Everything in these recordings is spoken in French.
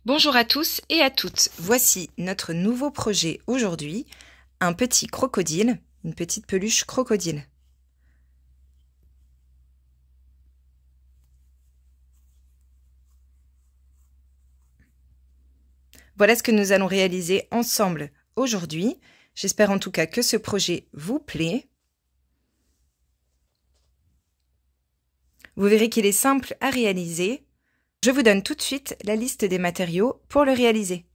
Bonjour à tous et à toutes, voici notre nouveau projet aujourd'hui, un petit crocodile, une petite peluche crocodile. Voilà ce que nous allons réaliser ensemble aujourd'hui. J'espère en tout cas que ce projet vous plaît. Vous verrez qu'il est simple à réaliser. Je vous donne tout de suite la liste des matériaux pour le réaliser.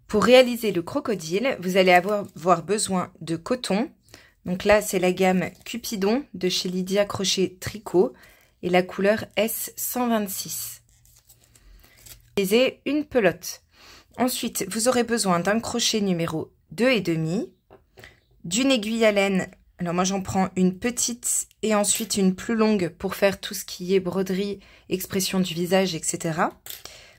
Pour réaliser le crocodile, vous allez avoir besoin de coton. Donc là, c'est la gamme Cupidon de chez Lydia Crochet Tricot et la couleur S126. Utilisez une pelote. Ensuite, vous aurez besoin d'un crochet numéro 2,5, d'une aiguille à laine. Alors moi, j'en prends une petite et ensuite une plus longue pour faire tout ce qui est broderie, expression du visage, etc.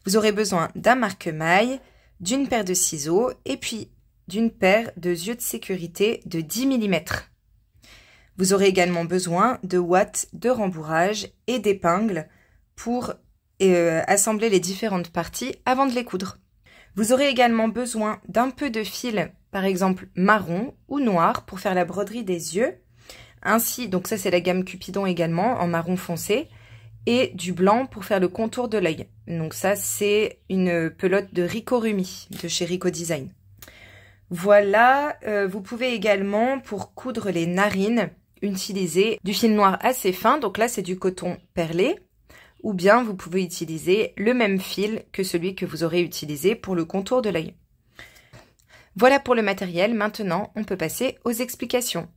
Vous aurez besoin d'un marque-maille, d'une paire de ciseaux et puis d'une paire de yeux de sécurité de 10 mm. Vous aurez également besoin de ouates de rembourrage et d'épingles pour assembler les différentes parties avant de les coudre. Vous aurez également besoin d'un peu de fil, par exemple marron ou noir, pour faire la broderie des yeux. Ainsi, donc ça c'est la gamme Cupidon également, en marron foncé, et du blanc pour faire le contour de l'œil. Donc ça c'est une pelote de Rico Rumi, de chez Rico Design. Voilà, vous pouvez également, pour coudre les narines, utiliser du fil noir assez fin, donc là c'est du coton perlé, ou bien vous pouvez utiliser le même fil que celui que vous aurez utilisé pour le contour de l'œil. Voilà pour le matériel, maintenant on peut passer aux explications.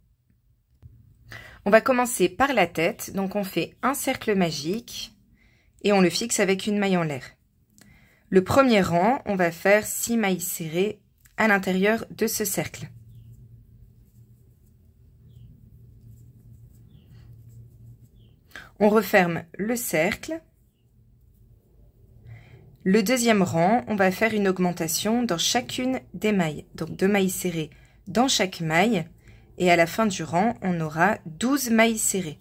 On va commencer par la tête, donc on fait un cercle magique et on le fixe avec une maille en l'air. Le premier rang, on va faire 6 mailles serrées à l'intérieur de ce cercle. On referme le cercle. Le deuxième rang, on va faire une augmentation dans chacune des mailles. Donc 2 mailles serrées dans chaque maille. Et à la fin du rang, on aura 12 mailles serrées.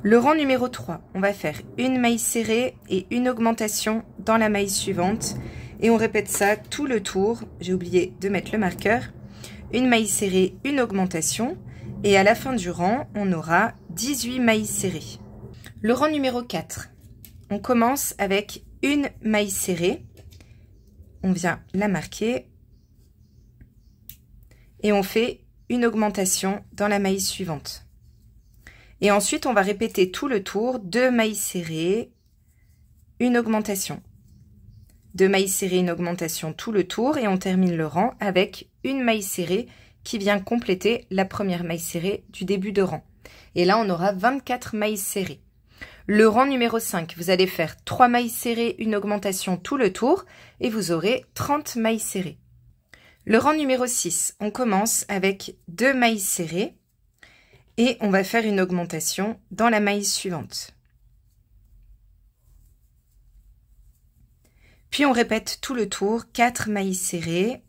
Le rang numéro 3, on va faire une maille serrée et une augmentation dans la maille suivante. Et on répète ça tout le tour. J'ai oublié de mettre le marqueur. Une maille serrée, une augmentation. Et à la fin du rang, on aura 18 mailles serrées. Le rang numéro 4, on commence avec une maille serrée. On vient la marquer. Et on fait une augmentation dans la maille suivante. Et ensuite, on va répéter tout le tour, 2 mailles serrées, une augmentation. 2 mailles serrées, une augmentation tout le tour. Et on termine le rang avec une maille serrée qui vient compléter la première maille serrée du début de rang. Et là, on aura 24 mailles serrées. Le rang numéro 5, vous allez faire 3 mailles serrées, une augmentation tout le tour et vous aurez 30 mailles serrées. Le rang numéro 6, on commence avec 2 mailles serrées et on va faire une augmentation dans la maille suivante. Puis on répète tout le tour, 4 mailles serrées,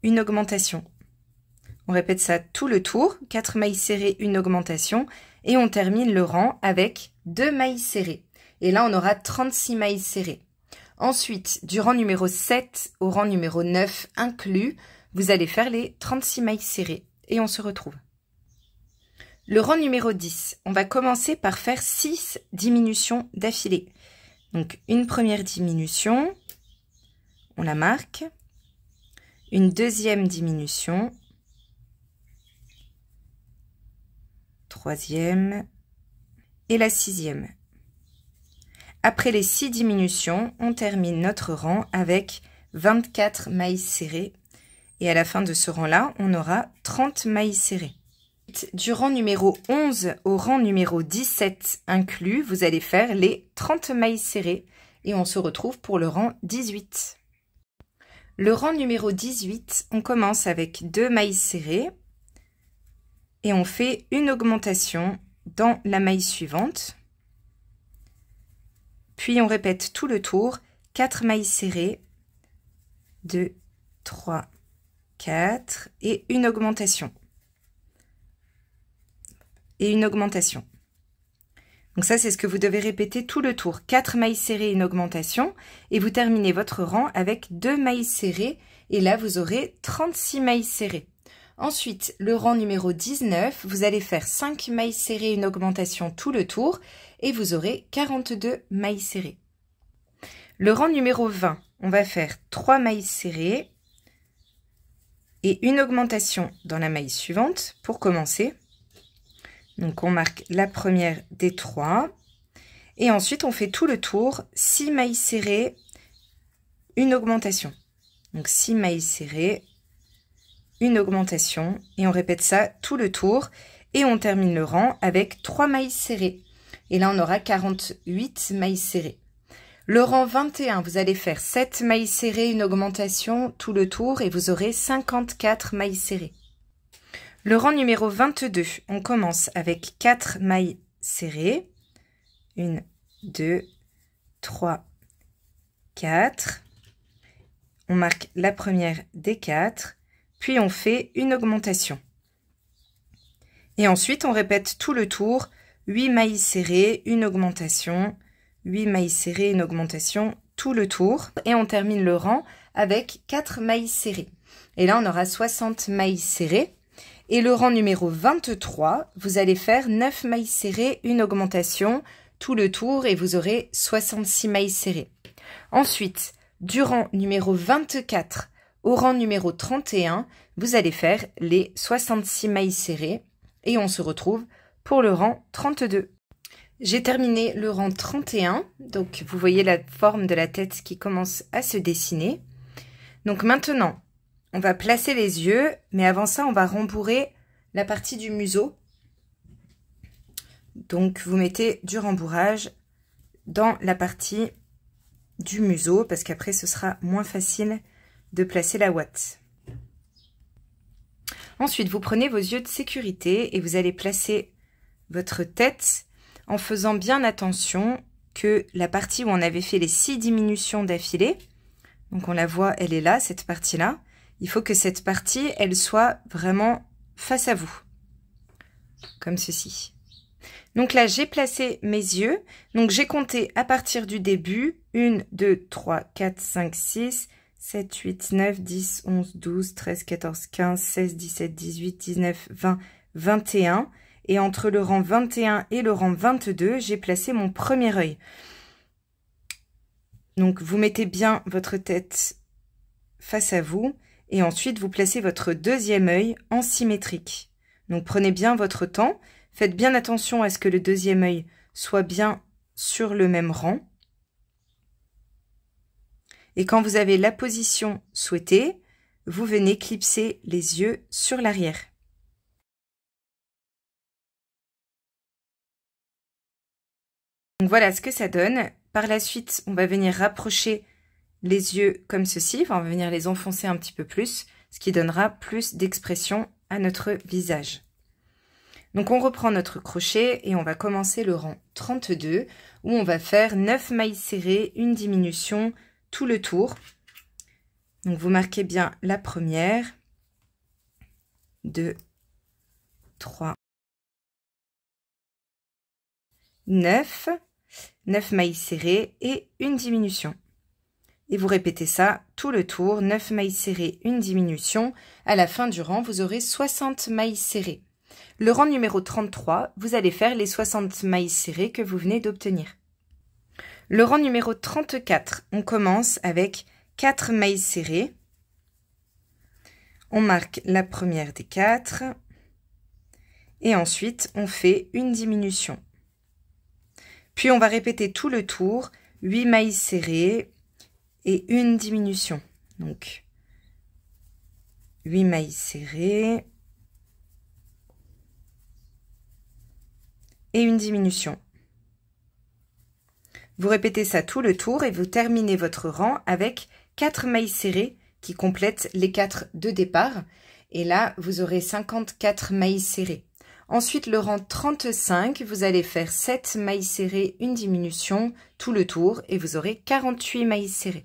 une augmentation. On répète ça tout le tour, 4 mailles serrées, une augmentation, et on termine le rang avec 2 mailles serrées. Et là, on aura 36 mailles serrées. Ensuite, du rang numéro 7 au rang numéro 9 inclus, vous allez faire les 36 mailles serrées. Et on se retrouve. Le rang numéro 10, on va commencer par faire 6 diminutions d'affilée. Donc, une première diminution, on la marque. Une deuxième diminution. Troisième et la 6e. Après les 6 diminutions, on termine notre rang avec 24 mailles serrées et à la fin de ce rang-là, on aura 30 mailles serrées. Du rang numéro 11 au rang numéro 17 inclus, vous allez faire les 30 mailles serrées et on se retrouve pour le rang 18. Le rang numéro 18, on commence avec 2 mailles serrées. Et on fait une augmentation dans la maille suivante. Puis on répète tout le tour, 4 mailles serrées, 2, 3, 4 et une augmentation. Et une augmentation. Donc ça, c'est ce que vous devez répéter tout le tour. 4 mailles serrées, une augmentation, et vous terminez votre rang avec 2 mailles serrées, et là, vous aurez 36 mailles serrées. Ensuite, le rang numéro 19, vous allez faire 5 mailles serrées, une augmentation tout le tour, et vous aurez 42 mailles serrées. Le rang numéro 20, on va faire 3 mailles serrées, et une augmentation dans la maille suivante pour commencer. Donc on marque la première des 3 et ensuite on fait tout le tour, 6 mailles serrées, une augmentation. Donc 6 mailles serrées, une augmentation et on répète ça tout le tour et on termine le rang avec 3 mailles serrées. Et là on aura 48 mailles serrées. Le rang 21, vous allez faire 7 mailles serrées, une augmentation tout le tour et vous aurez 54 mailles serrées. Le rang numéro 22, on commence avec 4 mailles serrées. 1, 2, 3, 4. On marque la première des 4, puis on fait une augmentation. Et ensuite, on répète tout le tour, 8 mailles serrées, une augmentation, 8 mailles serrées, une augmentation, tout le tour. Et on termine le rang avec 4 mailles serrées. Et là, on aura 60 mailles serrées. Et le rang numéro 23, vous allez faire 9 mailles serrées, une augmentation, tout le tour et vous aurez 66 mailles serrées. Ensuite, du rang numéro 24 au rang numéro 31, vous allez faire les 66 mailles serrées et on se retrouve pour le rang 32. J'ai terminé le rang 31, donc vous voyez la forme de la tête qui commence à se dessiner. Donc maintenant, on va placer les yeux, mais avant ça, on va rembourrer la partie du museau. Donc, vous mettez du rembourrage dans la partie du museau, parce qu'après, ce sera moins facile de placer la ouate. Ensuite, vous prenez vos yeux de sécurité et vous allez placer votre tête en faisant bien attention que la partie où on avait fait les 6 diminutions d'affilée, donc on la voit, elle est là, cette partie-là. Il faut que cette partie, elle soit vraiment face à vous, comme ceci. Donc là, j'ai placé mes yeux. Donc j'ai compté à partir du début, 1, 2, 3, 4, 5, 6, 7, 8, 9, 10, 11, 12, 13, 14, 15, 16, 17, 18, 19, 20, 21. Et entre le rang 21 et le rang 22, j'ai placé mon premier œil. Donc vous mettez bien votre tête face à vous. Et ensuite, vous placez votre deuxième œil en symétrique. Donc, prenez bien votre temps. Faites bien attention à ce que le deuxième œil soit bien sur le même rang. Et quand vous avez la position souhaitée, vous venez clipser les yeux sur l'arrière. Donc, voilà ce que ça donne. Par la suite, on va venir rapprocher les yeux comme ceci, enfin, on va venir les enfoncer un petit peu plus, ce qui donnera plus d'expression à notre visage. Donc on reprend notre crochet et on va commencer le rang 32 où on va faire 9 mailles serrées, une diminution tout le tour. Donc vous marquez bien la première, 2, 3, 9 mailles serrées et une diminution. Et vous répétez ça tout le tour, 9 mailles serrées, une diminution. À la fin du rang, vous aurez 60 mailles serrées. Le rang numéro 33, vous allez faire les 60 mailles serrées que vous venez d'obtenir. Le rang numéro 34, on commence avec 4 mailles serrées. On marque la première des 4. Et ensuite, on fait une diminution. Puis, on va répéter tout le tour, 8 mailles serrées et une diminution. Donc, 8 mailles serrées et une diminution. Vous répétez ça tout le tour et vous terminez votre rang avec 4 mailles serrées qui complètent les 4 de départ. Et là, vous aurez 54 mailles serrées. Ensuite, le rang 35, vous allez faire 7 mailles serrées, une diminution, tout le tour, et vous aurez 48 mailles serrées.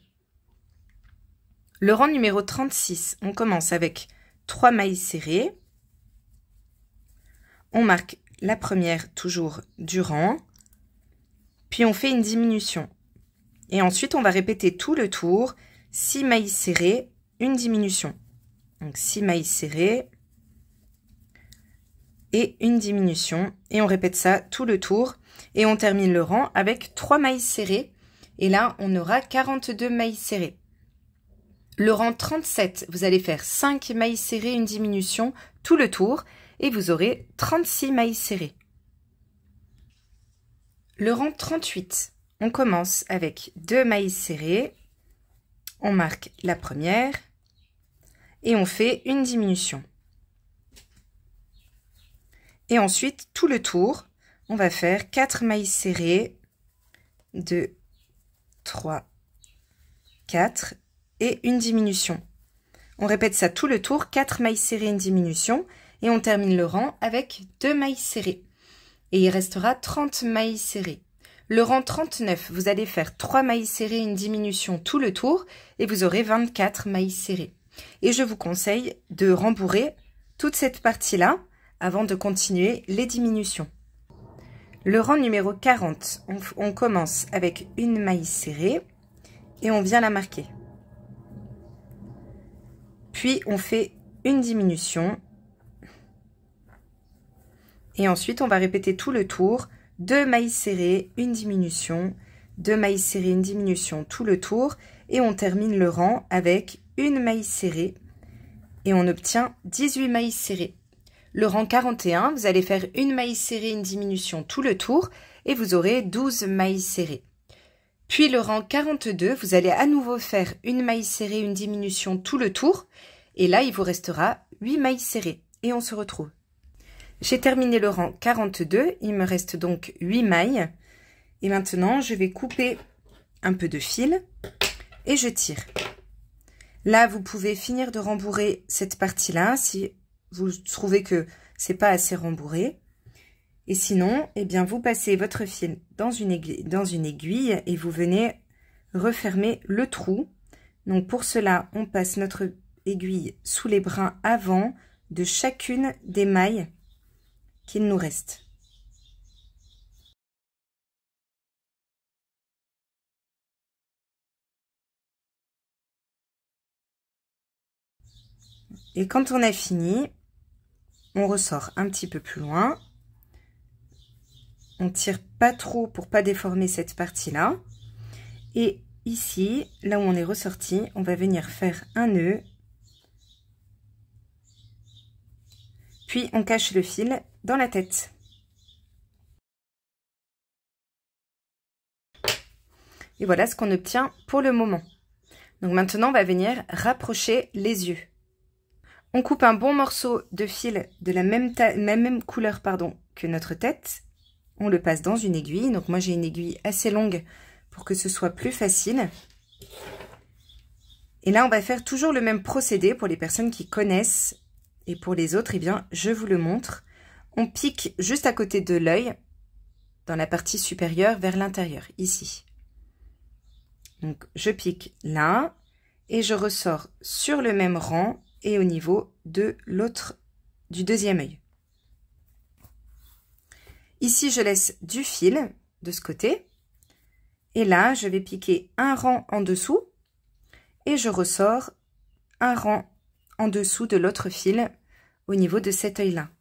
Le rang numéro 36, on commence avec 3 mailles serrées. On marque la première toujours du rang. puis on fait une diminution. Et ensuite, on va répéter tout le tour, 6 mailles serrées, une diminution. Donc 6 mailles serrées et une diminution. Et on répète ça tout le tour. Et on termine le rang avec 3 mailles serrées. Et là, on aura 42 mailles serrées. Le rang 37, vous allez faire 5 mailles serrées, une diminution, tout le tour. Et vous aurez 36 mailles serrées. Le rang 38, on commence avec 2 mailles serrées. On marque la première. Et on fait une diminution. Et ensuite, tout le tour, on va faire 4 mailles serrées, 2, 3, 4 et une diminution. On répète ça tout le tour, 4 mailles serrées, une diminution et on termine le rang avec 2 mailles serrées. Et il restera 30 mailles serrées. Le rang 39, vous allez faire 3 mailles serrées, une diminution tout le tour et vous aurez 24 mailles serrées. Et je vous conseille de rembourrer toute cette partie-là avant de continuer les diminutions. Le rang numéro 40, on commence avec une maille serrée et on vient la marquer. Puis on fait une diminution. Et ensuite on va répéter tout le tour, 2 mailles serrées, une diminution, 2 mailles serrées, une diminution tout le tour. Et on termine le rang avec une maille serrée et on obtient 18 mailles serrées. Le rang 41, vous allez faire une maille serrée, une diminution tout le tour et vous aurez 12 mailles serrées. Puis le rang 42, vous allez à nouveau faire une maille serrée, une diminution tout le tour et là il vous restera 8 mailles serrées et on se retrouve. J'ai terminé le rang 42, il me reste donc 8 mailles et maintenant je vais couper un peu de fil et je tire. Là vous pouvez finir de rembourrer cette partie-là si vous trouvez que c'est pas assez rembourré. Et sinon, eh bien, vous passez votre fil dans une aiguille et vous venez refermer le trou. Donc, pour cela, on passe notre aiguille sous les brins avant de chacune des mailles qu'il nous reste. Et quand on a fini, on ressort un petit peu plus loin. On tire pas trop pour pas déformer cette partie-là. Et ici, là où on est ressorti, on va venir faire un nœud. Puis on cache le fil dans la tête. Et voilà ce qu'on obtient pour le moment. Donc maintenant, on va venir rapprocher les yeux. On coupe un bon morceau de fil de la même couleur que notre tête. On le passe dans une aiguille. Donc moi j'ai une aiguille assez longue pour que ce soit plus facile. Et là on va faire toujours le même procédé pour les personnes qui connaissent. Et pour les autres, eh bien je vous le montre. On pique juste à côté de l'œil, dans la partie supérieure vers l'intérieur, ici. Donc je pique là et je ressors sur le même rang et au niveau de du deuxième œil. Ici, je laisse du fil de ce côté. Et là, je vais piquer un rang en dessous et je ressors un rang en dessous de l'autre fil au niveau de cet œil-là.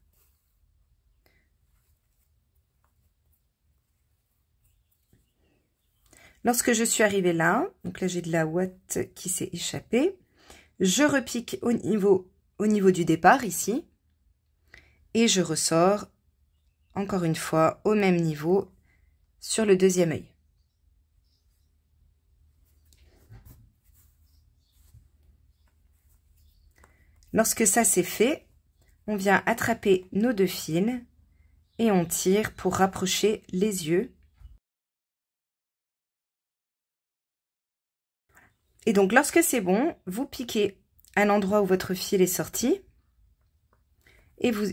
Lorsque je suis arrivée là, donc là j'ai de la ouate qui s'est échappée, je repique au niveau du départ ici et je ressors encore une fois au même niveau sur le deuxième œil. Lorsque ça c'est fait, on vient attraper nos deux fils et on tire pour rapprocher les yeux. Et donc lorsque c'est bon, vous piquez à l'endroit où votre fil est sorti et vous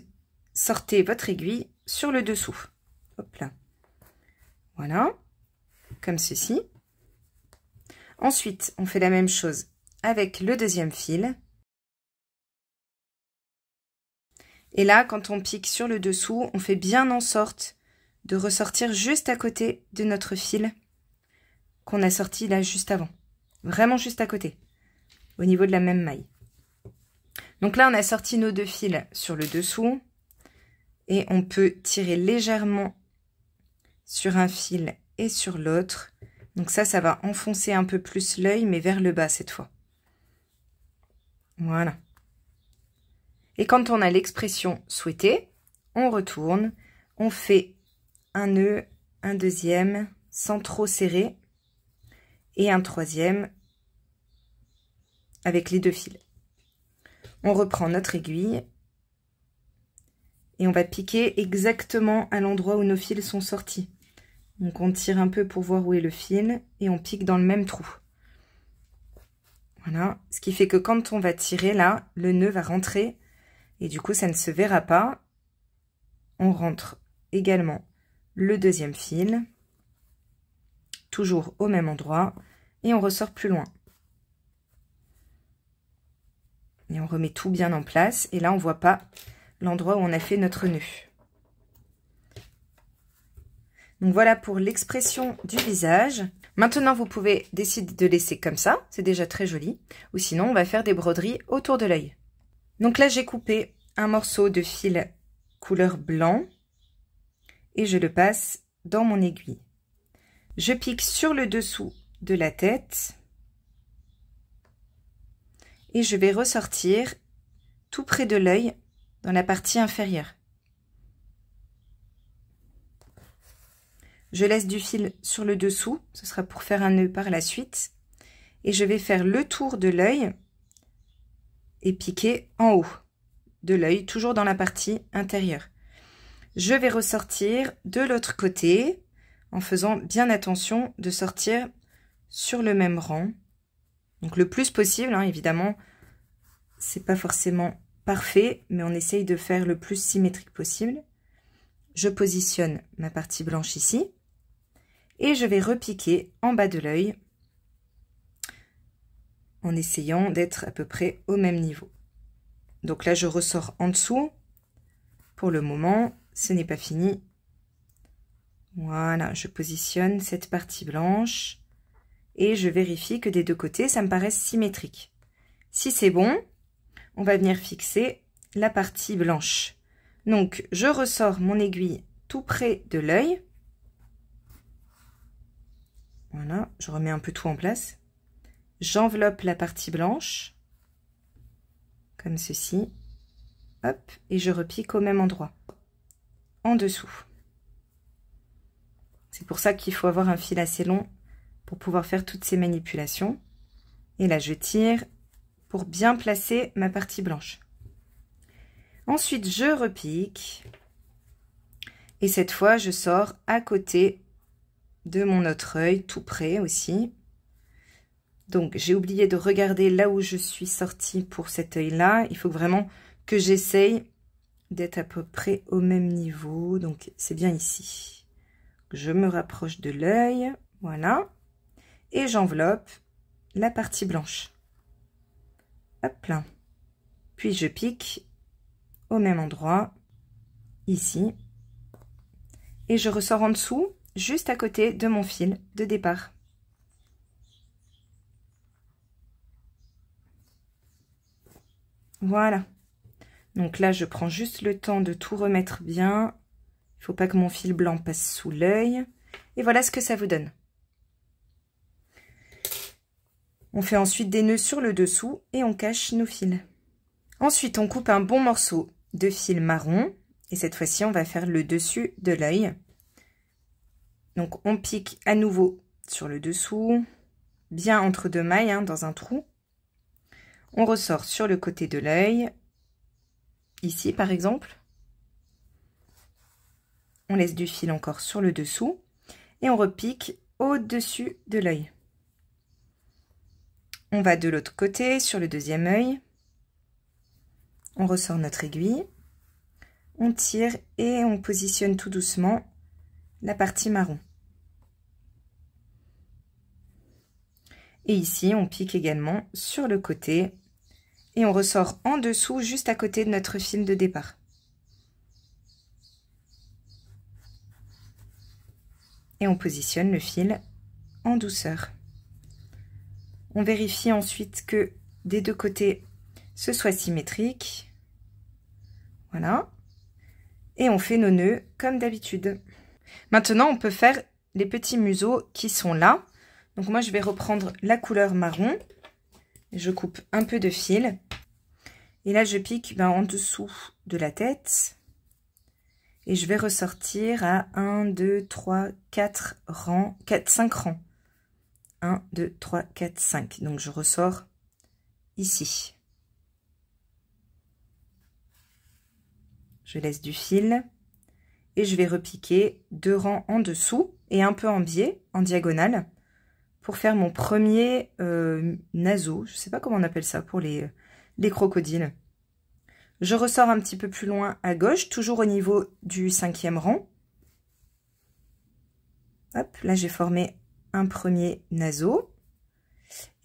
sortez votre aiguille sur le dessous. Hop là. Voilà, comme ceci. Ensuite, on fait la même chose avec le deuxième fil. Et là, quand on pique sur le dessous, on fait bien en sorte de ressortir juste à côté de notre fil qu'on a sorti là juste avant. Vraiment juste à côté, au niveau de la même maille. Donc là, on a sorti nos deux fils sur le dessous et on peut tirer légèrement sur un fil et sur l'autre. Donc ça va enfoncer un peu plus l'œil, mais vers le bas cette fois. Voilà. Et quand on a l'expression souhaitée, on retourne, on fait un nœud, un deuxième, sans trop serrer, et un troisième avec les deux fils. On reprend notre aiguille et on va piquer exactement à l'endroit où nos fils sont sortis. Donc on tire un peu pour voir où est le fil et on pique dans le même trou. Voilà, ce qui fait que quand on va tirer là, le nœud va rentrer et du coup ça ne se verra pas. On rentre également le deuxième fil, toujours au même endroit, et on ressort plus loin. Et on remet tout bien en place, et là on voit pas l'endroit où on a fait notre nœud. Donc voilà pour l'expression du visage. Maintenant vous pouvez décider de laisser comme ça, c'est déjà très joli, ou sinon on va faire des broderies autour de l'œil. Donc là j'ai coupé un morceau de fil couleur blanc, et je le passe dans mon aiguille. Je pique sur le dessous de la tête et je vais ressortir tout près de l'œil dans la partie inférieure. Je laisse du fil sur le dessous, ce sera pour faire un nœud par la suite, et je vais faire le tour de l'œil et piquer en haut de l'œil, toujours dans la partie intérieure. Je vais ressortir de l'autre côté en faisant bien attention de sortir sur le même rang. Donc le plus possible, hein, évidemment, c'est pas forcément parfait, mais on essaye de faire le plus symétrique possible. Je positionne ma partie blanche ici et je vais repiquer en bas de l'œil en essayant d'être à peu près au même niveau. Donc là, je ressors en dessous. Pour le moment, ce n'est pas fini. Voilà, je positionne cette partie blanche et je vérifie que des deux côtés, ça me paraisse symétrique. Si c'est bon, on va venir fixer la partie blanche. Donc, je ressors mon aiguille tout près de l'œil. Voilà, je remets un peu tout en place. J'enveloppe la partie blanche, comme ceci. Hop, et je repique au même endroit, en dessous. C'est pour ça qu'il faut avoir un fil assez long pour pouvoir faire toutes ces manipulations. Et là, je tire pour bien placer ma partie blanche. Ensuite, je repique. Et cette fois, je sors à côté de mon autre œil, tout près aussi. Donc, j'ai oublié de regarder là où je suis sortie pour cet œil-là. Il faut vraiment que j'essaye d'être à peu près au même niveau. Donc, c'est bien ici. Je me rapproche de l'œil, voilà, et j'enveloppe la partie blanche. Hop là. Puis je pique au même endroit, ici, et je ressors en dessous, juste à côté de mon fil de départ. Voilà. Donc là, je prends juste le temps de tout remettre bien. Il ne faut pas que mon fil blanc passe sous l'œil. Et voilà ce que ça vous donne. On fait ensuite des nœuds sur le dessous et on cache nos fils. Ensuite, on coupe un bon morceau de fil marron. Et cette fois-ci, on va faire le dessus de l'œil. Donc, on pique à nouveau sur le dessous, bien entre deux mailles, hein, dans un trou. On ressort sur le côté de l'œil, ici par exemple. On laisse du fil encore sur le dessous et on repique au-dessus de l'œil. On va de l'autre côté sur le deuxième œil. On ressort notre aiguille. On tire et on positionne tout doucement la partie marron. Et ici, on pique également sur le côté et on ressort en dessous juste à côté de notre fil de départ. et on positionne le fil en douceur. On vérifie ensuite que des deux côtés ce soit symétrique. Voilà. Et on fait nos nœuds comme d'habitude. Maintenant, on peut faire les petits museaux qui sont là. Donc moi, je vais reprendre la couleur marron. Je coupe un peu de fil. Et là, je pique en dessous de la tête. Et je vais ressortir à 1, 2, 3, 4 rangs, 5 rangs. 1, 2, 3, 4, 5. Donc je ressors ici. Je laisse du fil. Et je vais repiquer 2 rangs en dessous et un peu en biais, en diagonale, pour faire mon premier naseau. Je ne sais pas comment on appelle ça pour les crocodiles. Je ressors un petit peu plus loin à gauche, toujours au niveau du 5e rang. Hop, là j'ai formé un premier naseau.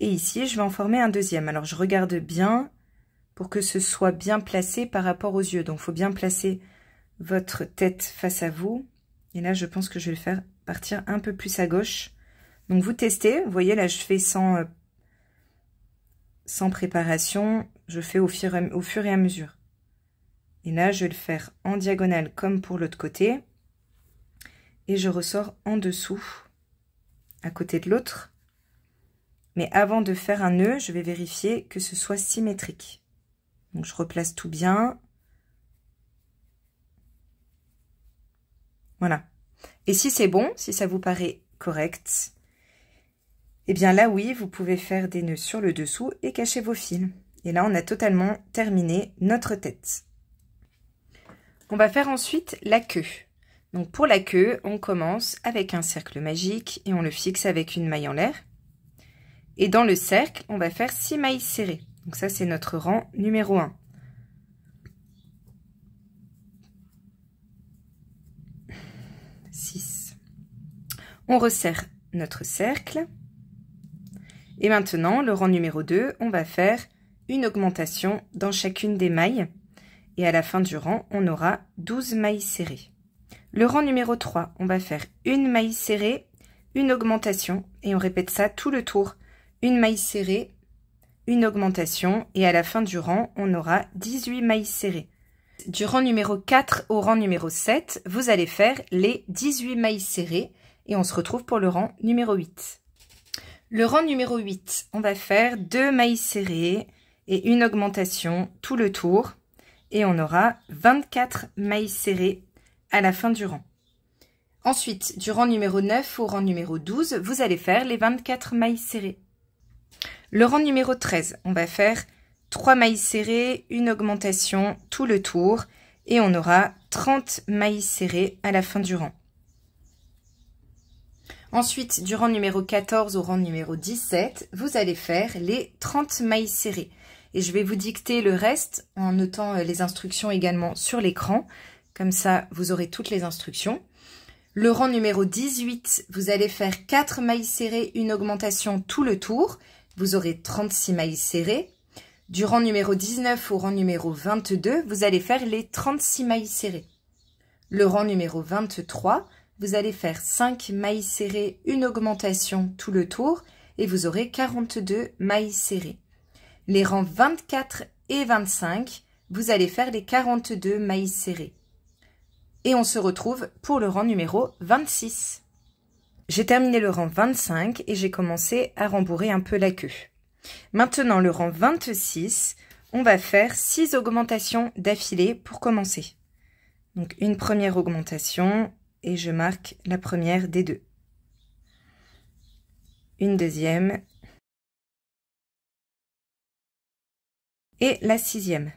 Et ici, je vais en former un deuxième. Alors je regarde bien pour que ce soit bien placé par rapport aux yeux. Donc il faut bien placer votre tête face à vous. Et là, je pense que je vais le faire partir un peu plus à gauche. Donc vous testez. Vous voyez, là, je fais sans préparation. Je fais au fur et à mesure. Et là, je vais le faire en diagonale comme pour l'autre côté. Et je ressors en dessous, à côté de l'autre. Mais avant de faire un nœud, je vais vérifier que ce soit symétrique. Donc je replace tout bien. Voilà. Et si c'est bon, si ça vous paraît correct, eh bien là, oui, vous pouvez faire des nœuds sur le dessous et cacher vos fils. Et là, on a totalement terminé notre tête. On va faire ensuite la queue. Donc pour la queue, on commence avec un cercle magique et on le fixe avec une maille en l'air. Et dans le cercle, on va faire 6 mailles serrées. Donc ça, c'est notre rang numéro 1. On resserre notre cercle. Et maintenant, le rang numéro 2, on va faire une augmentation dans chacune des mailles. Et à la fin du rang, on aura 12 mailles serrées. Le rang numéro 3, on va faire une maille serrée, une augmentation. Et on répète ça tout le tour. Une maille serrée, une augmentation. Et à la fin du rang, on aura 18 mailles serrées. Du rang numéro 4 au rang numéro 7, vous allez faire les 18 mailles serrées. Et on se retrouve pour le rang numéro 8. Le rang numéro 8, on va faire 2 mailles serrées et une augmentation tout le tour. Et on aura 24 mailles serrées à la fin du rang. Ensuite, du rang numéro 9 au rang numéro 12, vous allez faire les 24 mailles serrées. Le rang numéro 13, on va faire 3 mailles serrées, une augmentation tout le tour. Et on aura 30 mailles serrées à la fin du rang. Ensuite, du rang numéro 14 au rang numéro 17, vous allez faire les 30 mailles serrées. Et je vais vous dicter le reste en notant les instructions également sur l'écran. Comme ça, vous aurez toutes les instructions. Le rang numéro 18, vous allez faire 4 mailles serrées, une augmentation tout le tour. Vous aurez 36 mailles serrées. Du rang numéro 19 au rang numéro 22, vous allez faire les 36 mailles serrées. Le rang numéro 23, vous allez faire 5 mailles serrées, une augmentation tout le tour et vous aurez 42 mailles serrées. Les rangs 24 et 25, vous allez faire les 42 mailles serrées. Et on se retrouve pour le rang numéro 26. J'ai terminé le rang 25 et j'ai commencé à rembourrer un peu la queue. Maintenant, le rang 26, on va faire 6 augmentations d'affilée pour commencer. Donc, une première augmentation et je marque la première des deux. Une deuxième. Et la 6e.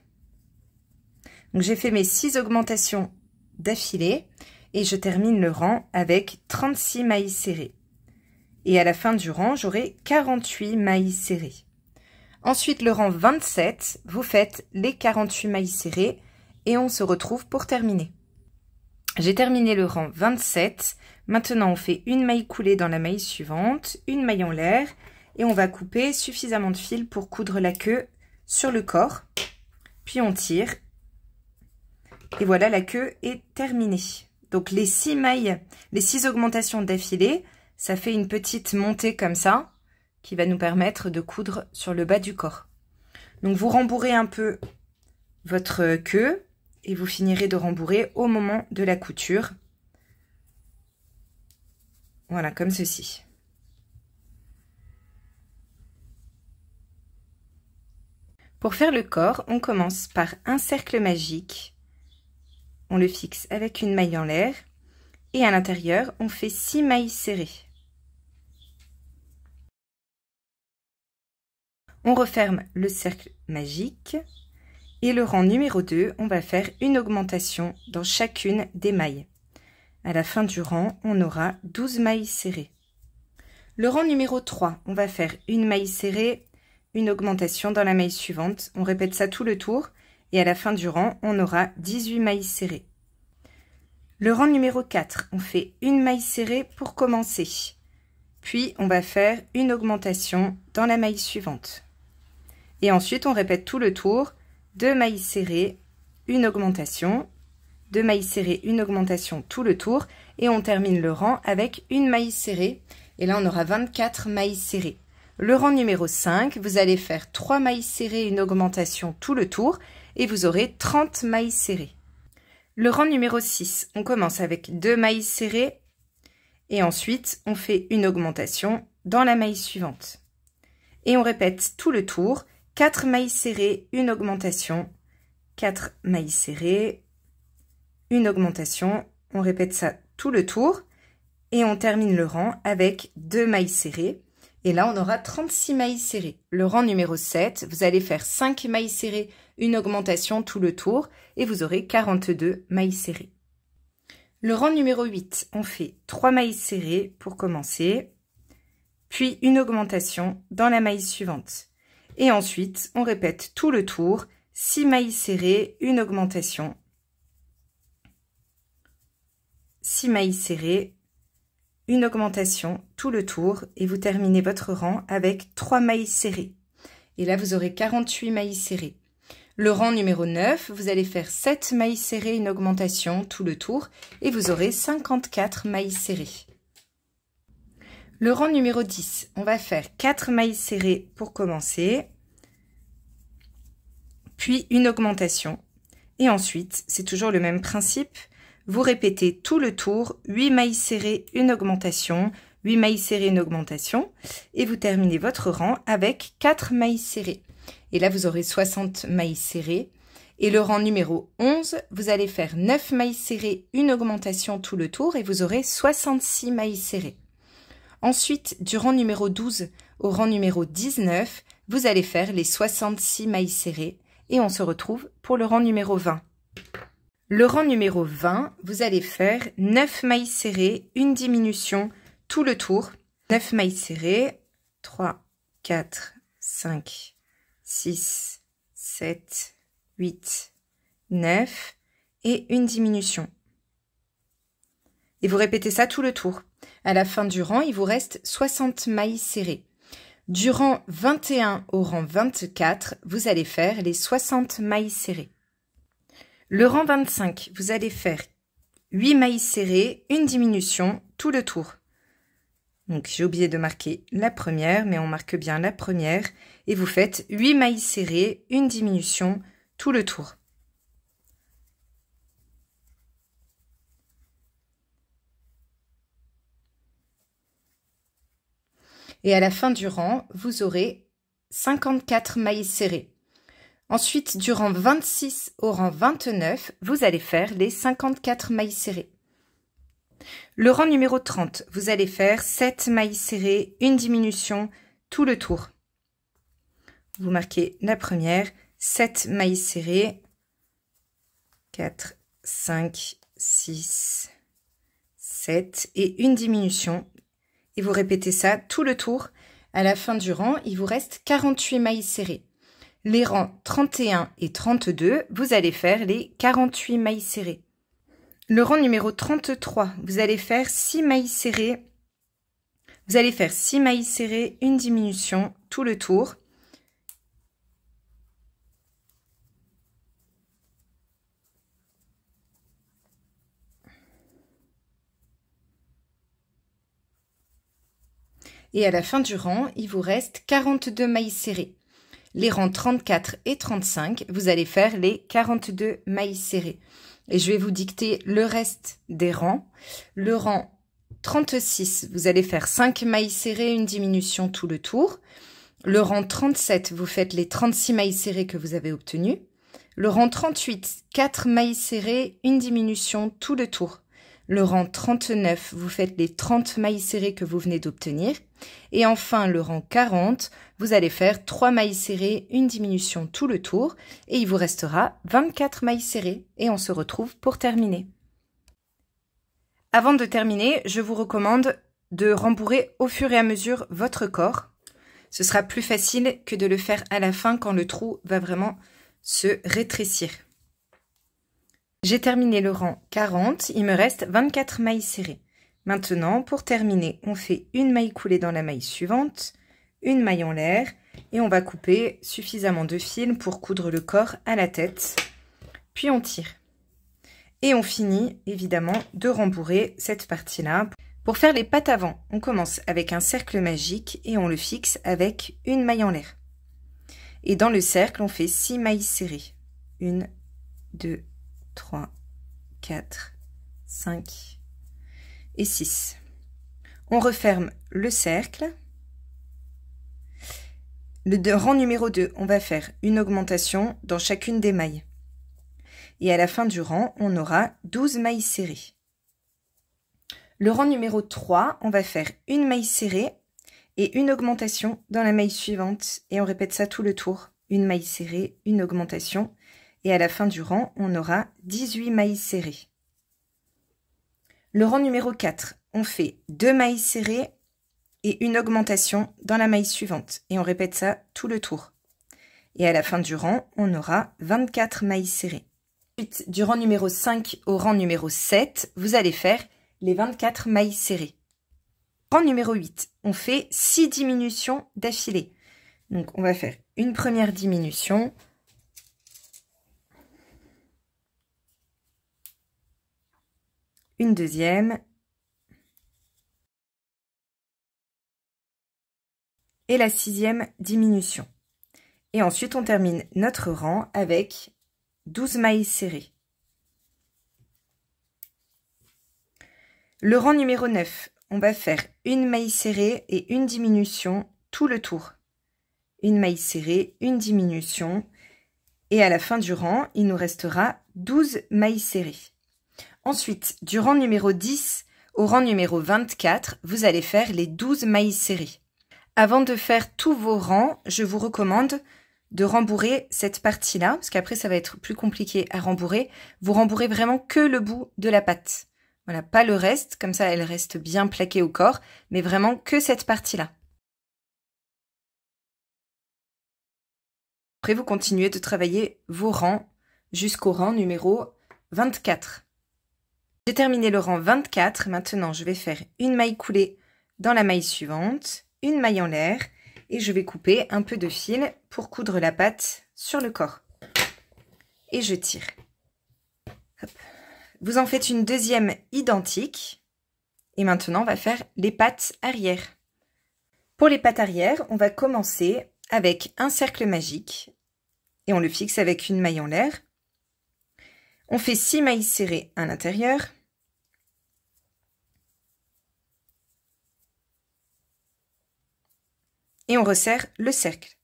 Donc, j'ai fait mes 6 augmentations d'affilée et je termine le rang avec 36 mailles serrées. Et à la fin du rang, j'aurai 48 mailles serrées. Ensuite, le rang 27, vous faites les 48 mailles serrées et on se retrouve pour terminer. J'ai terminé le rang 27. Maintenant, on fait une maille coulée dans la maille suivante, une maille en l'air et on va couper suffisamment de fil pour coudre la queue sur le corps. Puis on tire. Et voilà, la queue est terminée. Donc les 6 mailles, les 6 augmentations d'affilée, ça fait une petite montée comme ça, qui va nous permettre de coudre sur le bas du corps. Donc vous rembourrez un peu votre queue et vous finirez de rembourrer au moment de la couture. Voilà, comme ceci. Pour faire le corps, on commence par un cercle magique. On le fixe avec une maille en l'air et à l'intérieur, on fait 6 mailles serrées. On referme le cercle magique et le rang numéro 2, on va faire une augmentation dans chacune des mailles. À la fin du rang, on aura 12 mailles serrées. Le rang numéro 3, on va faire une maille serrée, une augmentation dans la maille suivante. On répète ça tout le tour et à la fin du rang, on aura 18 mailles serrées. Le rang numéro 4, on fait une maille serrée pour commencer. Puis, on va faire une augmentation dans la maille suivante. Et ensuite, on répète tout le tour, 2 mailles serrées, une augmentation, 2 mailles serrées, une augmentation tout le tour, et on termine le rang avec une maille serrée, et là on aura 24 mailles serrées. Le rang numéro 5, vous allez faire 3 mailles serrées, une augmentation tout le tour, et vous aurez 30 mailles serrées. Le rang numéro 6, on commence avec 2 mailles serrées, et ensuite on fait une augmentation dans la maille suivante. Et on répète tout le tour, 4 mailles serrées, une augmentation, 4 mailles serrées, une augmentation, on répète ça tout le tour et on termine le rang avec 2 mailles serrées et là on aura 36 mailles serrées. Le rang numéro 7, vous allez faire 5 mailles serrées, une augmentation tout le tour et vous aurez 42 mailles serrées. Le rang numéro 8, on fait 3 mailles serrées pour commencer, puis une augmentation dans la maille suivante. Et ensuite, on répète tout le tour, 6 mailles serrées, une augmentation, 6 mailles serrées, une augmentation tout le tour et vous terminez votre rang avec 3 mailles serrées. Et là, vous aurez 48 mailles serrées. Le rang numéro 9, vous allez faire 7 mailles serrées, une augmentation tout le tour et vous aurez 54 mailles serrées. Le rang numéro 10, on va faire 4 mailles serrées pour commencer, puis une augmentation. Et ensuite, c'est toujours le même principe, vous répétez tout le tour, 8 mailles serrées, une augmentation, 8 mailles serrées, une augmentation, et vous terminez votre rang avec 4 mailles serrées. Et là, vous aurez 60 mailles serrées. Et le rang numéro 11, vous allez faire 9 mailles serrées, une augmentation tout le tour, et vous aurez 66 mailles serrées. Ensuite, du rang numéro 12 au rang numéro 19, vous allez faire les 66 mailles serrées et on se retrouve pour le rang numéro 20. Le rang numéro 20, vous allez faire 9 mailles serrées, une diminution tout le tour. 9 mailles serrées, 3, 4, 5, 6, 7, 8, 9 et une diminution. Et vous répétez ça tout le tour. À la fin du rang, il vous reste 60 mailles serrées. Du rang 21 au rang 24, vous allez faire les 60 mailles serrées. Le rang 25, vous allez faire 8 mailles serrées, une diminution, tout le tour. Donc j'ai oublié de marquer la première, mais on marque bien la première. Et vous faites 8 mailles serrées, une diminution, tout le tour. Et à la fin du rang, vous aurez 54 mailles serrées. Ensuite, du rang 26 au rang 29, vous allez faire les 54 mailles serrées. Le rang numéro 30, vous allez faire 7 mailles serrées, une diminution, tout le tour. Vous marquez la première, 7 mailles serrées, 4, 5, 6, 7 et une diminution. Et vous répétez ça tout le tour. À la fin du rang, il vous reste 48 mailles serrées. Les rangs 31 et 32, vous allez faire les 48 mailles serrées. Le rang numéro 33, vous allez faire 6 mailles serrées. Vous allez faire 6 mailles serrées, une diminution, tout le tour. Et à la fin du rang, il vous reste 42 mailles serrées. Les rangs 34 et 35, vous allez faire les 42 mailles serrées. Et je vais vous dicter le reste des rangs. Le rang 36, vous allez faire 5 mailles serrées, une diminution tout le tour. Le rang 37, vous faites les 36 mailles serrées que vous avez obtenues. Le rang 38, 4 mailles serrées, une diminution tout le tour. Le rang 39, vous faites les 30 mailles serrées que vous venez d'obtenir. Et enfin, le rang 40, vous allez faire 3 mailles serrées, une diminution tout le tour. Et il vous restera 24 mailles serrées. Et on se retrouve pour terminer. Avant de terminer, je vous recommande de rembourrer au fur et à mesure votre corps. Ce sera plus facile que de le faire à la fin quand le trou va vraiment se rétrécir. J'ai terminé le rang 40, il me reste 24 mailles serrées. Maintenant, pour terminer, on fait une maille coulée dans la maille suivante, une maille en l'air, et on va couper suffisamment de fil pour coudre le corps à la tête. Puis on tire. Et on finit, évidemment, de rembourrer cette partie-là. Pour faire les pattes avant, on commence avec un cercle magique et on le fixe avec une maille en l'air. Et dans le cercle, on fait 6 mailles serrées. 1, 2, 3, 4, 5 et 6. On referme le cercle. Le rang numéro 2, on va faire une augmentation dans chacune des mailles. Et à la fin du rang, on aura 12 mailles serrées. Le rang numéro 3, on va faire une maille serrée et une augmentation dans la maille suivante. Et on répète ça tout le tour. Une maille serrée, une augmentation. Et à la fin du rang, on aura 18 mailles serrées. Le rang numéro 4, on fait 2 mailles serrées et une augmentation dans la maille suivante. Et on répète ça tout le tour. Et à la fin du rang, on aura 24 mailles serrées. Ensuite, du rang numéro 5 au rang numéro 7, vous allez faire les 24 mailles serrées. Rang numéro 8, on fait 6 diminutions d'affilée. Donc, on va faire une première diminution. Une deuxième. Et la 6e diminution. Et ensuite, on termine notre rang avec 12 mailles serrées. Le rang numéro 9, on va faire une maille serrée et une diminution tout le tour. Une maille serrée, une diminution. Et à la fin du rang, il nous restera 12 mailles serrées. Ensuite, du rang numéro 10 au rang numéro 24, vous allez faire les 12 mailles serrées. Avant de faire tous vos rangs, je vous recommande de rembourrer cette partie-là, parce qu'après ça va être plus compliqué à rembourrer. Vous rembourrez vraiment que le bout de la patte. Voilà, pas le reste, comme ça elle reste bien plaquée au corps, mais vraiment que cette partie-là. Après, vous continuez de travailler vos rangs jusqu'au rang numéro 24. J'ai terminé le rang 24. Maintenant, je vais faire une maille coulée dans la maille suivante, une maille en l'air, et je vais couper un peu de fil pour coudre la patte sur le corps. Et je tire. Hop. Vous en faites une deuxième identique. Et maintenant, on va faire les pattes arrière. Pour les pattes arrière, on va commencer avec un cercle magique et on le fixe avec une maille en l'air. On fait 6 mailles serrées à l'intérieur. Et on resserre le cercle.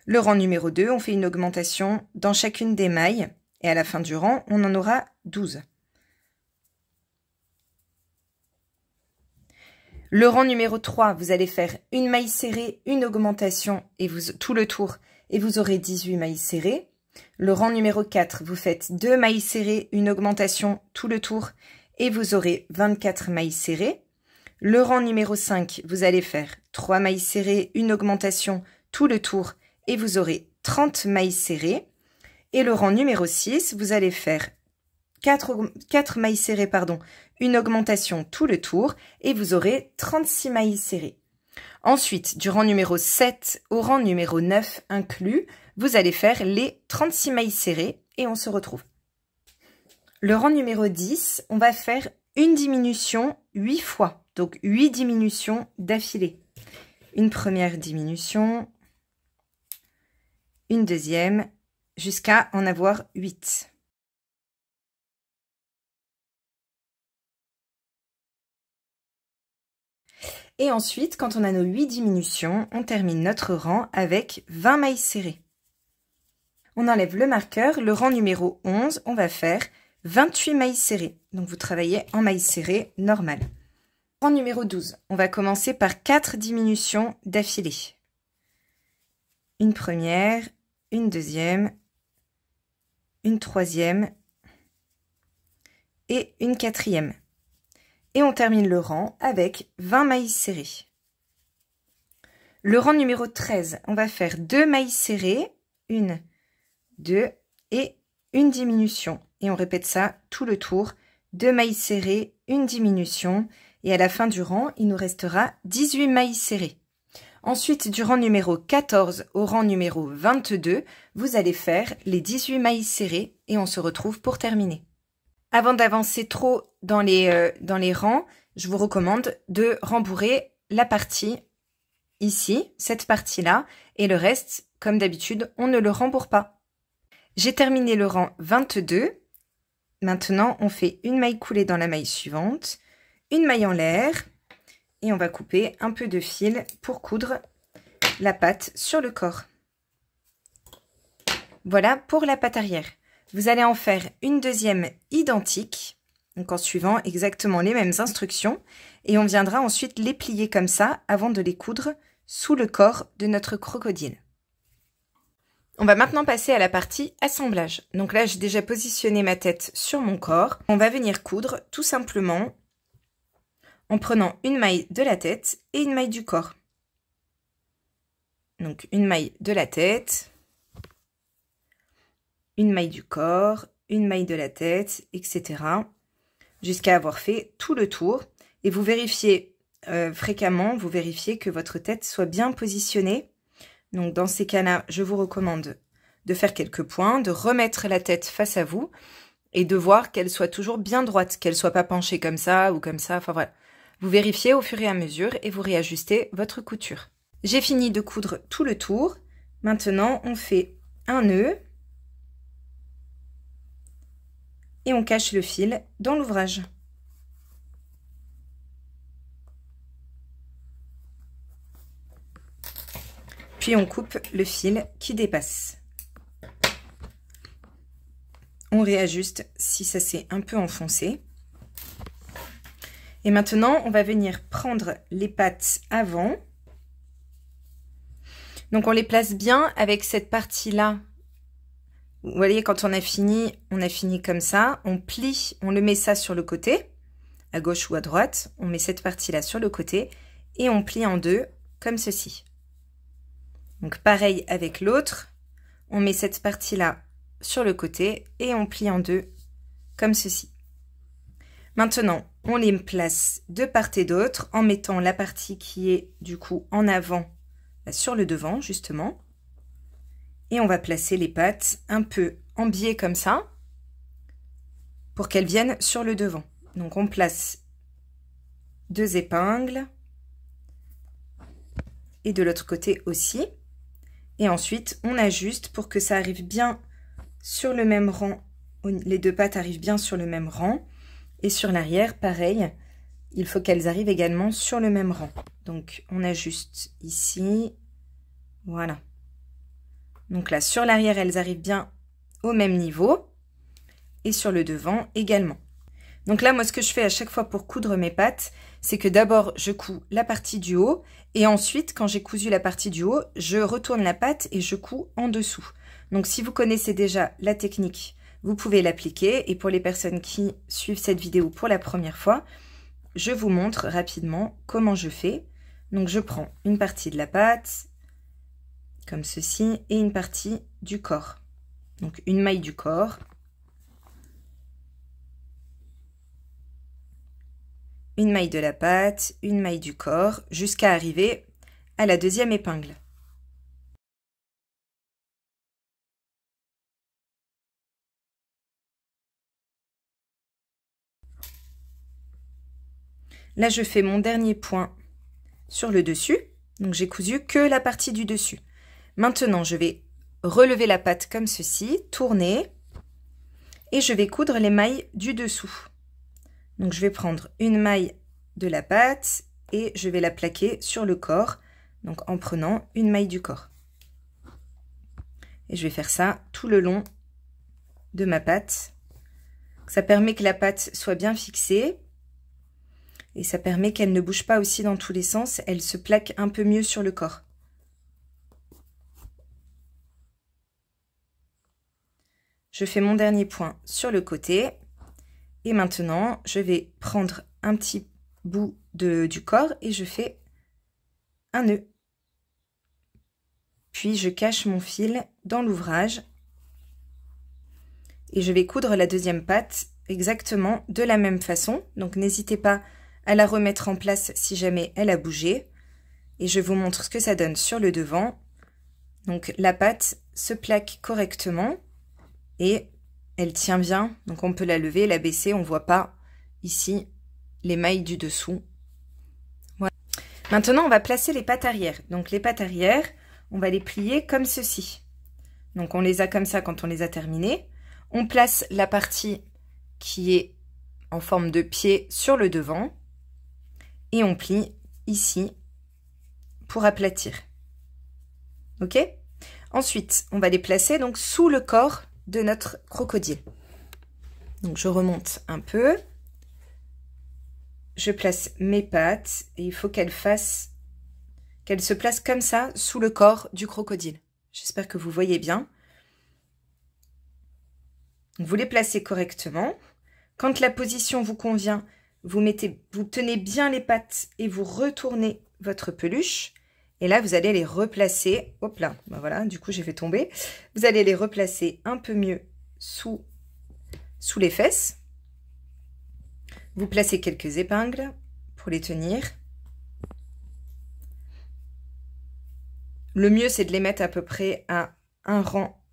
Le rang numéro 2, on fait une augmentation dans chacune des mailles et à la fin du rang, on en aura 12. Le rang numéro 3, vous allez faire une maille serrée, une augmentation et tout le tour et vous aurez 18 mailles serrées. Le rang numéro 4, vous faites 2 mailles serrées, une augmentation, tout le tour et vous aurez 24 mailles serrées. Le rang numéro 5, vous allez faire 3 mailles serrées, une augmentation, tout le tour et vous aurez 30 mailles serrées. Et le rang numéro 6, vous allez faire 4 mailles serrées, une augmentation tout le tour et vous aurez 36 mailles serrées. Ensuite, du rang numéro 7 au rang numéro 9 inclus, vous allez faire les 36 mailles serrées et on se retrouve. Le rang numéro 10, on va faire une diminution 8 fois, donc 8 diminutions d'affilée. une première diminution, une deuxième, jusqu'à en avoir 8. Et ensuite, quand on a nos 8 diminutions, on termine notre rang avec 20 mailles serrées. On enlève le marqueur, le rang numéro 11, on va faire 28 mailles serrées. Donc vous travaillez en mailles serrées normales. Rang numéro 12, on va commencer par 4 diminutions d'affilée. Une première, une deuxième, une troisième et une quatrième. Et on termine le rang avec 20 mailles serrées. Le rang numéro 13, on va faire 2 mailles serrées, 1, 2 et une diminution. Et on répète ça tout le tour, 2 mailles serrées, une diminution. Et à la fin du rang, il nous restera 18 mailles serrées. Ensuite, du rang numéro 14 au rang numéro 22, vous allez faire les 18 mailles serrées et on se retrouve pour terminer. Avant d'avancer trop dans les rangs, je vous recommande de rembourrer la partie ici, cette partie-là, et le reste, comme d'habitude, on ne le rembourre pas. J'ai terminé le rang 22. Maintenant, on fait une maille coulée dans la maille suivante, une maille en l'air, et on va couper un peu de fil pour coudre la patte sur le corps. Voilà pour la patte arrière. Vous allez en faire une deuxième identique, donc en suivant exactement les mêmes instructions, et on viendra ensuite les plier comme ça avant de les coudre sous le corps de notre crocodile. On va maintenant passer à la partie assemblage. Donc là, j'ai déjà positionné ma tête sur mon corps. On va venir coudre tout simplement en prenant une maille de la tête et une maille du corps. Donc une maille de la tête, une maille du corps, une maille de la tête, etc. jusqu'à avoir fait tout le tour. Et vous vérifiez fréquemment, vous vérifiez que votre tête soit bien positionnée. Donc dans ces cas-là, je vous recommande de faire quelques points, de remettre la tête face à vous et de voir qu'elle soit toujours bien droite, qu'elle soit pas penchée comme ça ou comme ça. Enfin voilà. Vous vérifiez au fur et à mesure et vous réajustez votre couture. J'ai fini de coudre tout le tour. Maintenant, on fait un nœud et on cache le fil dans l'ouvrage. Puis on coupe le fil qui dépasse. On réajuste si ça s'est un peu enfoncé. Et maintenant, on va venir prendre les pattes avant. Donc on les place bien avec cette partie-là. Vous voyez, quand on a fini comme ça. On plie, on le met ça sur le côté, à gauche ou à droite. On met cette partie-là sur le côté et on plie en deux, comme ceci. Donc pareil avec l'autre. On met cette partie-là sur le côté et on plie en deux, comme ceci. Maintenant, on les place de part et d'autre en mettant la partie qui est du coup en avant sur le devant, justement. Et on va placer les pattes un peu en biais comme ça pour qu'elles viennent sur le devant. Donc on place 2 épingles et de l'autre côté aussi. Et ensuite, on ajuste pour que ça arrive bien sur le même rang. Les deux pattes arrivent bien sur le même rang. Et sur l'arrière, pareil, il faut qu'elles arrivent également sur le même rang. Donc, on ajuste ici. Voilà. Donc là, sur l'arrière, elles arrivent bien au même niveau. Et sur le devant également. Donc là, moi, ce que je fais à chaque fois pour coudre mes pattes, c'est que d'abord, je couds la partie du haut. Et ensuite, quand j'ai cousu la partie du haut, je retourne la patte et je couds en dessous. Donc, si vous connaissez déjà la technique, vous pouvez l'appliquer. Et pour les personnes qui suivent cette vidéo pour la première fois, je vous montre rapidement comment je fais. Donc, je prends une partie de la patte, comme ceci, et une partie du corps. Donc, une maille du corps. Une maille de la patte, une maille du corps, jusqu'à arriver à la deuxième épingle. Là, je fais mon dernier point sur le dessus. Donc j'ai cousu que la partie du dessus. Maintenant, je vais relever la patte comme ceci, tourner, et je vais coudre les mailles du dessous. Donc je vais prendre une maille de la patte et je vais la plaquer sur le corps, donc en prenant une maille du corps. Et je vais faire ça tout le long de ma patte. Ça permet que la patte soit bien fixée et ça permet qu'elle ne bouge pas aussi dans tous les sens, elle se plaque un peu mieux sur le corps. Je fais mon dernier point sur le côté et maintenant je vais prendre un petit bout du corps et je fais un nœud. Puis je cache mon fil dans l'ouvrage et je vais coudre la deuxième patte exactement de la même façon. Donc n'hésitez pas à la remettre en place si jamais elle a bougé. Et je vous montre ce que ça donne sur le devant. Donc la patte se plaque correctement et elle tient bien. Donc on peut la lever, la baisser, on ne voit pas ici les mailles du dessous. Voilà. Maintenant on va placer les pattes arrière. Donc les pattes arrière, on va les plier comme ceci. Donc on les a comme ça quand on les a terminées. On place la partie qui est en forme de pied sur le devant et on plie ici pour aplatir. Ok? Ensuite, on va les placer donc sous le corps de notre crocodile. Donc je remonte un peu. Je place mes pattes et il faut qu'elles se placent comme ça sous le corps du crocodile. J'espère que vous voyez bien. Vous les placez correctement. Quand la position vous convient, vous tenez bien les pattes et vous retournez votre peluche. Et là, vous allez les replacer. Hop là, ben voilà, du coup, j'ai fait tomber. Vous allez les replacer un peu mieux sous les fesses. Vous placez quelques épingles pour les tenir. Le mieux, c'est de les mettre à peu près à un rang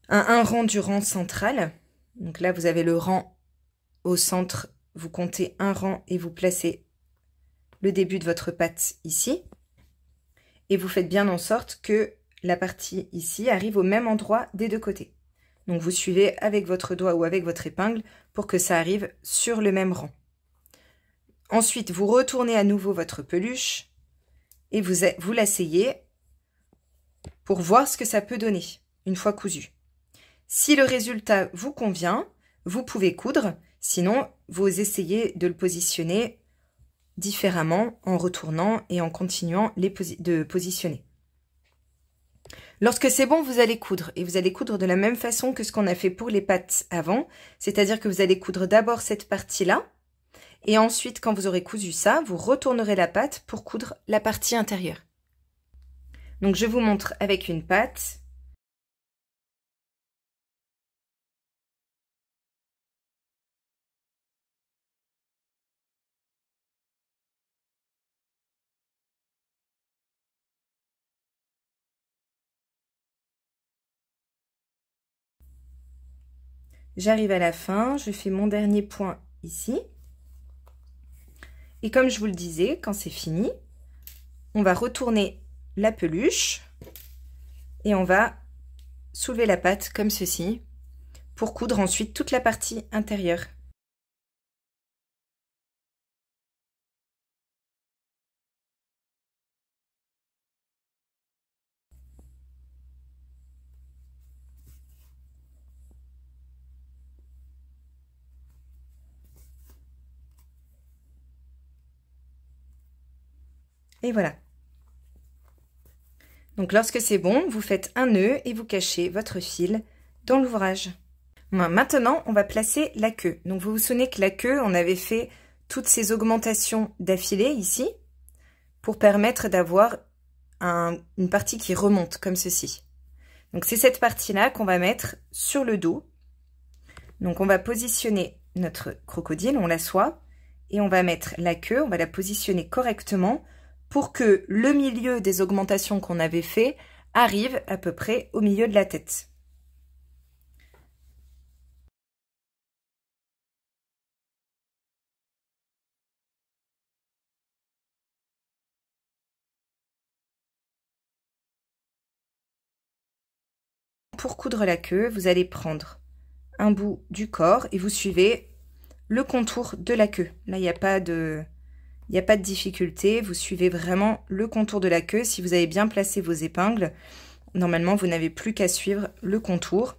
un rang du rang central. Donc là, vous avez le rang au centre. Vous comptez un rang et vous placez le début de votre patte ici. Et vous faites bien en sorte que la partie ici arrive au même endroit des deux côtés. Donc vous suivez avec votre doigt ou avec votre épingle pour que ça arrive sur le même rang. Ensuite, vous retournez à nouveau votre peluche et vous l'asseyez pour voir ce que ça peut donner une fois cousu. Si le résultat vous convient, vous pouvez coudre, sinon vous essayez de le positionner différemment en retournant et en continuant de positionner. Lorsque c'est bon, vous allez coudre et vous allez coudre de la même façon que ce qu'on a fait pour les pattes avant, c'est-à-dire que vous allez coudre d'abord cette partie-là et ensuite quand vous aurez cousu ça, vous retournerez la patte pour coudre la partie intérieure. Donc je vous montre avec une patte. J'arrive à la fin, je fais mon dernier point ici. Et comme je vous le disais, quand c'est fini, on va retourner la peluche et on va soulever la patte comme ceci pour coudre ensuite toute la partie intérieure. Et voilà. Donc lorsque c'est bon, vous faites un nœud et vous cachez votre fil dans l'ouvrage. Maintenant, on va placer la queue. Donc vous vous souvenez que la queue, on avait fait toutes ces augmentations d'affilés ici pour permettre d'avoir une partie qui remonte comme ceci. Donc c'est cette partie-là qu'on va mettre sur le dos. Donc on va positionner notre crocodile, on l'assoit et on va mettre la queue, on va la positionner correctement pour que le milieu des augmentations qu'on avait fait arrive à peu près au milieu de la tête. pour coudre la queue, vous allez prendre un bout du corps et vous suivez le contour de la queue. Là, il n'y a pas de difficulté, vous suivez vraiment le contour de la queue. Si vous avez bien placé vos épingles, normalement, vous n'avez plus qu'à suivre le contour.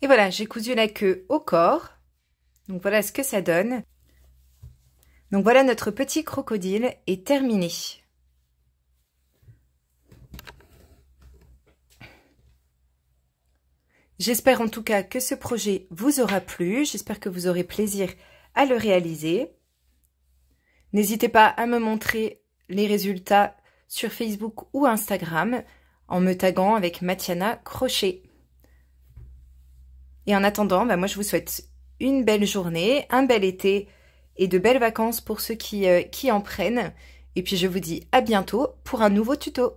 Et voilà, j'ai cousu la queue au corps. Donc voilà ce que ça donne. Donc voilà, notre petit crocodile est terminé. J'espère en tout cas que ce projet vous aura plu. J'espère que vous aurez plaisir à le réaliser. N'hésitez pas à me montrer les résultats sur Facebook ou Instagram en me taguant avec Matiana Crochet. Et en attendant, moi je vous souhaite une belle journée, un bel été et de belles vacances pour ceux qui en prennent. Et puis je vous dis à bientôt pour un nouveau tuto.